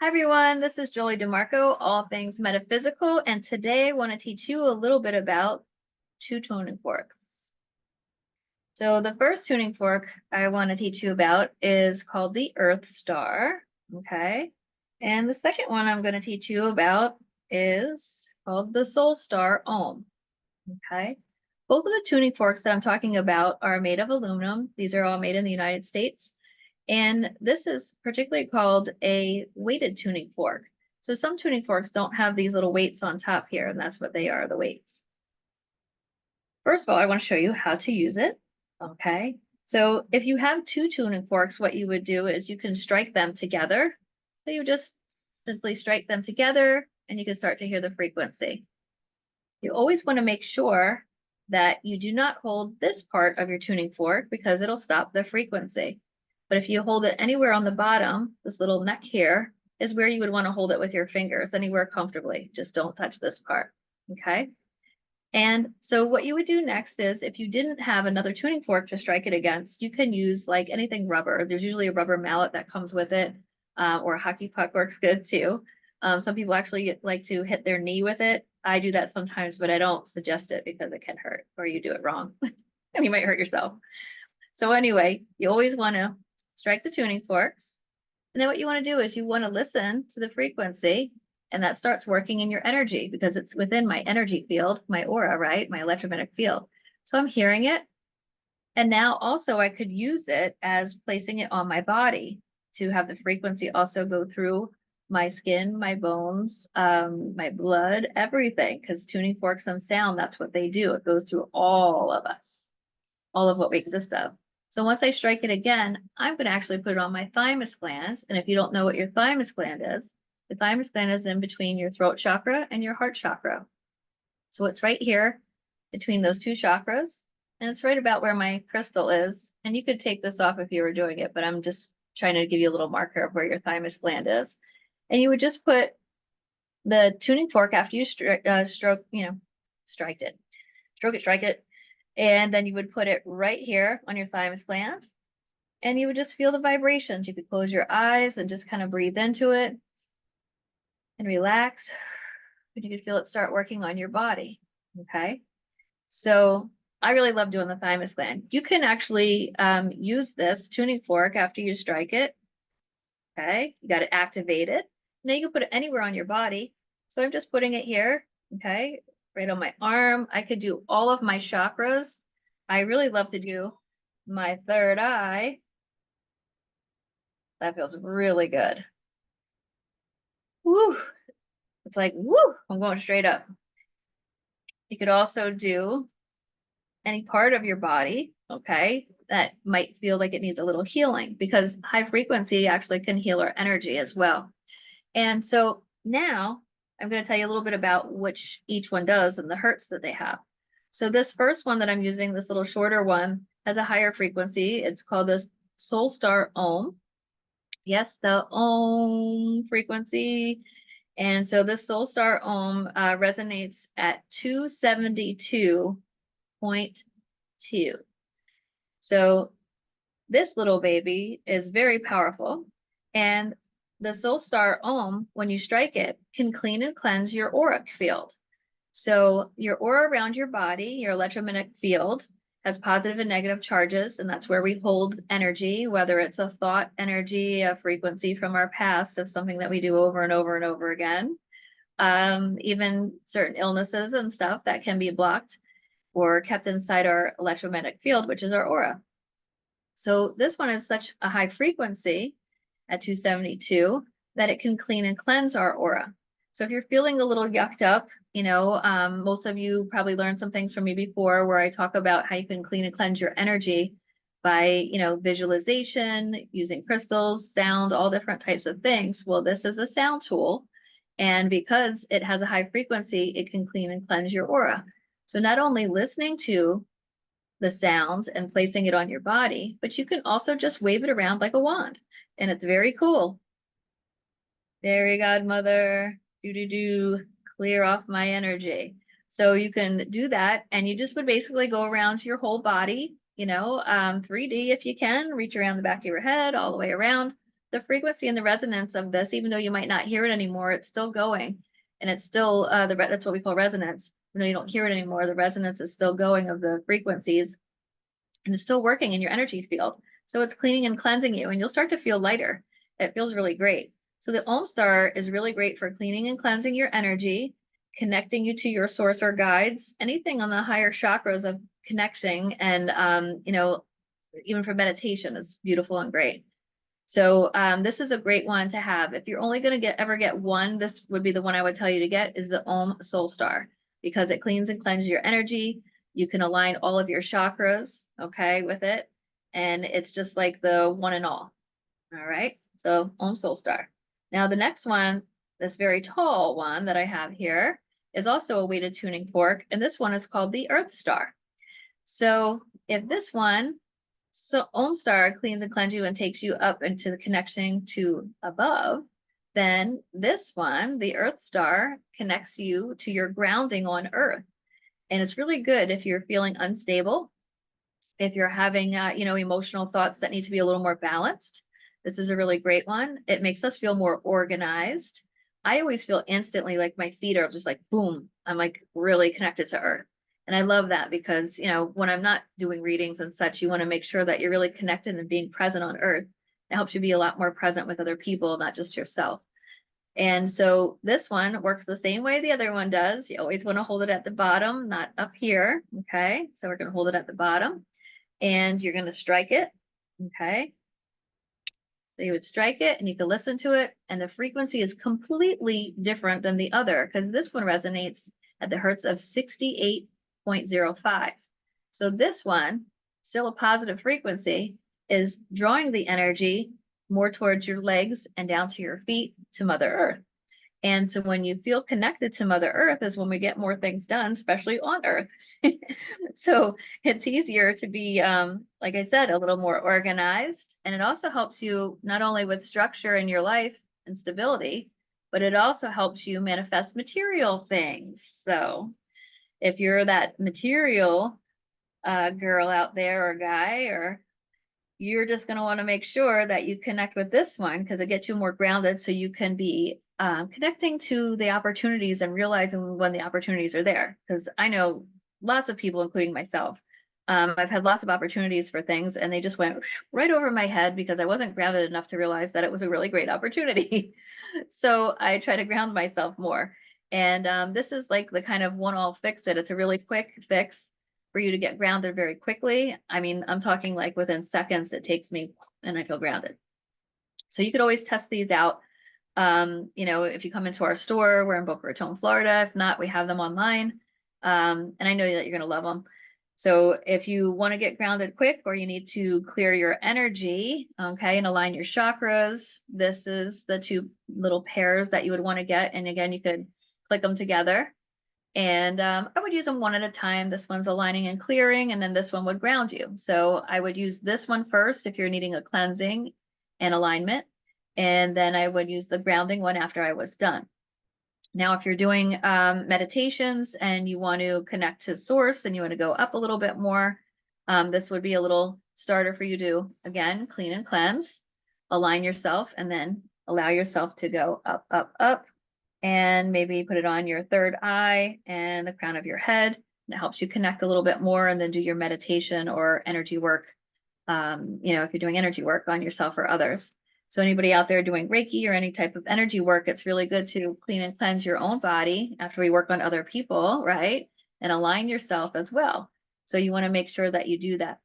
Hi everyone, this is Jolie Demarco, all things metaphysical, and today I want to teach you a little bit about two tuning forks. So the first tuning fork I want to teach you about is called the Earth Star, okay? And the second one I'm going to teach you about is called the Soul Star Ohm, okay? Both of the tuning forks that I'm talking about are made of aluminum. These are all made in the United States. And this is particularly called a weighted tuning fork. So some tuning forks don't have these little weights on top here, and that's what they are, the weights. First of all, I want to show you how to use it. Okay. So if you have two tuning forks, what you would do is you can strike them together. So you just simply strike them together and you can start to hear the frequency. You always want to make sure that you do not hold this part of your tuning fork because it'll stop the frequency. But if you hold it anywhere on the bottom, this little neck here is where you would want to hold it with your fingers, anywhere comfortably. Just don't touch this part, okay? And so what you would do next is if you didn't have another tuning fork to strike it against, you can use like anything rubber. There's usually a rubber mallet that comes with it, or a hockey puck works good too. Some people actually like to hit their knee with it. I do that sometimes, but I don't suggest it because it can hurt or you do it wrong and you might hurt yourself. So anyway, you always want to strike the tuning forks. And then what you want to do is you want to listen to the frequency, and that starts working in your energy because it's within my energy field, my aura, right? My electromagnetic field. So I'm hearing it. And now also I could use it as placing it on my body to have the frequency also go through my skin, my bones, my blood, everything. Because tuning forks and sound, that's what they do. It goes through all of us, all of what we exist of. So once I strike it again, I'm going to actually put it on my thymus gland. And if you don't know what your thymus gland is, the thymus gland is in between your throat chakra and your heart chakra. So it's right here between those two chakras. And it's right about where my crystal is. And you could take this off if you were doing it, but I'm just trying to give you a little marker of where your thymus gland is. And you would just put the tuning fork after you strike it, stroke it, strike it. And then you would put it right here on your thymus gland. And you would just feel the vibrations. You could close your eyes and just kind of breathe into it and relax. And you could feel it start working on your body. Okay. So I really love doing the thymus gland. You can actually use this tuning fork after you strike it. Okay. You got it activated. Now you can put it anywhere on your body. So I'm just putting it here. Okay. Right on my arm. I could do all of my chakras. I really love to do my third eye. That feels really good. Woo. It's like, woo, I'm going straight up. You could also do any part of your body, okay, that might feel like it needs a little healing because high frequency actually can heal our energy as well. And so now I'm going to tell you a little bit about which each one does and the hertz that they have. So this first one that I'm using, this little shorter one, has a higher frequency. It's called the Soul Star Ohm. Yes, the Ohm frequency. And so this Soul Star Ohm resonates at 272.2. So this little baby is very powerful. And the Soul Star Ohm, when you strike it, can clean and cleanse your auric field. So your aura around your body, your electromagnetic field, has positive and negative charges, and that's where we hold energy, whether it's a thought energy, a frequency from our past of something that we do over and over and over again, even certain illnesses and stuff that can be blocked or kept inside our electromagnetic field, which is our aura. So this one is such a high frequency at 272 that it can clean and cleanse our aura. So if you're feeling a little yucked up, most of you probably learned some things from me before where I talk about how you can clean and cleanse your energy by, visualization, using crystals, sound, all different types of things. Well, this is a sound tool. And because it has a high frequency, it can clean and cleanse your aura. So not only listening to the sounds and placing it on your body, but you can also just wave it around like a wand. And it's very cool. Fairy godmother, clear off my energy. So you can do that, and you just would basically go around your whole body, 3D if you can, reach around the back of your head all the way around. the frequency and the resonance of this, even though you might not hear it anymore, it's still going. And it's still, that's what we call resonance. Even though you don't hear it anymore, the resonance is still going of the frequencies, and it's still working in your energy field. So it's cleaning and cleansing you, and you'll start to feel lighter. It feels really great. So the OM Star is really great for cleaning and cleansing your energy, connecting you to your source or guides, anything on the higher chakras of connecting, and even for meditation is beautiful and great. So this is a great one to have. If you're only going to ever get one, this would be the one I would tell you to get, is the OM Soul Star, because it cleans and cleanses your energy. You can align all of your chakras, okay, with it. And it's just like the one and all. All right. So OM Soul Star. Now the next one, this very tall one that I have here, is also a weighted tuning fork. And this one is called the Earth Star. So if this one, so OM Star cleans and cleanses you and takes you up into the connection to above, then this one, the Earth Star, connects you to your grounding on Earth. And it's really good if you're feeling unstable, if you're having, emotional thoughts that need to be a little more balanced. This is a really great one. It makes us feel more organized. I always feel instantly like my feet are just like, boom, I'm like really connected to Earth. And I love that because, when I'm not doing readings and such, you want to make sure that you're really connected and being present on Earth. It helps you be a lot more present with other people, not just yourself. And so this one works the same way the other one does. You always want to hold it at the bottom, not up here. Okay. So we're going to hold it at the bottom, and you're going to strike it. Okay. So you would strike it and you can listen to it, and the frequency is completely different than the other because this one resonates at the hertz of 68.05. So this one, still a positive frequency, is drawing the energy more towards your legs and down to your feet to Mother Earth. And so when you feel connected to Mother Earth is when we get more things done, especially on Earth. So it's easier to be, like I said, a little more organized. And it also helps you not only with structure in your life and stability, but it also helps you manifest material things. So if you're that material girl out there or guy, or you're just going to want to make sure that you connect with this one because it gets you more grounded so you can be connecting to the opportunities and realizing when the opportunities are there. Because I know lots of people, including myself, I've had lots of opportunities for things and they just went right over my head because I wasn't grounded enough to realize that it was a really great opportunity. So I try to ground myself more. And this is like the kind of one-all fix it. It's a really quick fix for you to get grounded very quickly. I mean, I'm talking like within seconds it takes me and I feel grounded. So you could always test these out. If you come into our store, we're in Boca Raton, Florida. If not, we have them online. And I know that you're going to love them. So if you want to get grounded quick or you need to clear your energy, okay, and align your chakras, this is the two little pairs that you would want to get. And again, you could click them together. And I would use them one at a time. This one's aligning and clearing, and then this one would ground you. So I would use this one first if you're needing a cleansing and alignment. And then I would use the grounding one after I was done. Now, if you're doing meditations and you want to connect to source and you want to go up a little bit more, this would be a little starter for you to, again, clean and cleanse, align yourself, and then allow yourself to go up, up, up, and maybe put it on your third eye and the crown of your head. It helps you connect a little bit more and then do your meditation or energy work. If you're doing energy work on yourself or others. So anybody out there doing Reiki or any type of energy work, it's really good to clean and cleanse your own body after we work on other people, right? And align yourself as well. So you want to make sure that you do that.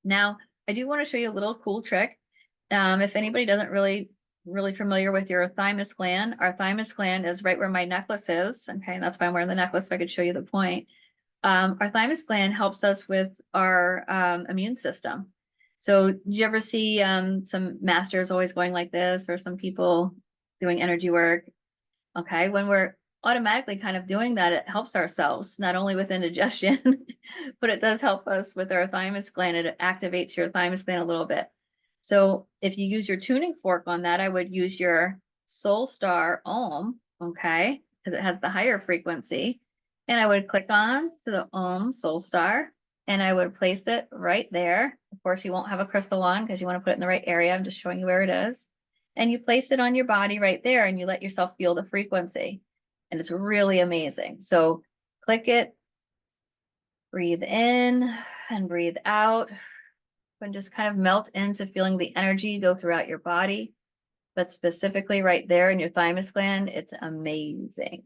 Now, I do want to show you a little cool trick. If anybody doesn't really familiar with your thymus gland, our thymus gland is right where my necklace is. Okay, and that's why I'm wearing the necklace, so I could show you the point. Our thymus gland helps us with our immune system. So do you ever see some masters always going like this, or some people doing energy work? Okay, when we're automatically kind of doing that, it helps ourselves, not only with indigestion, but it does help us with our thymus gland. It activates your thymus gland a little bit. So if you use your tuning fork on that, I would use your Soul Star Om, okay, because it has the higher frequency. And I would click on to the Om Soul Star, and I would place it right there. course, you won't have a crystal on because you want to put it in the right area. I'm just showing you where it is. And you place it on your body right there and you let yourself feel the frequency. And it's really amazing. So click it, breathe in and breathe out, and just kind of melt into feeling the energy go throughout your body. But specifically right there in your thymus gland, it's amazing.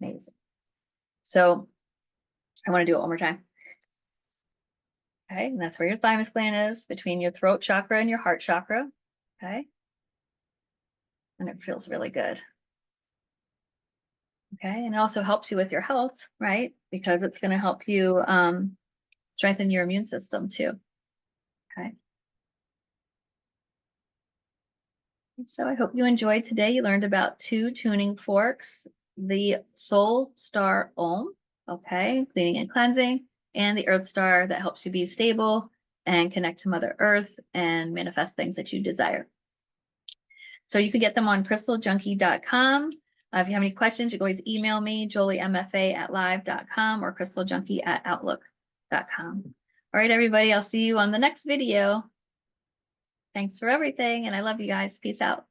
Amazing. So I want to do it one more time. Okay, and that's where your thymus gland is, between your throat chakra and your heart chakra. Okay. And it feels really good. Okay, and it also helps you with your health, right? Because it's going to help you strengthen your immune system too. Okay. So I hope you enjoyed today. You learned about 2 tuning forks, the Soul Star Ohm, okay, cleaning and cleansing, and the Earth Star that helps you be stable and connect to Mother Earth and manifest things that you desire. So you can get them on crystaljunkie.com. If you have any questions, you can always email me, joliemfa@live.com or crystaljunkie@outlook.com. All right, everybody, I'll see you on the next video. Thanks for everything, and I love you guys. Peace out.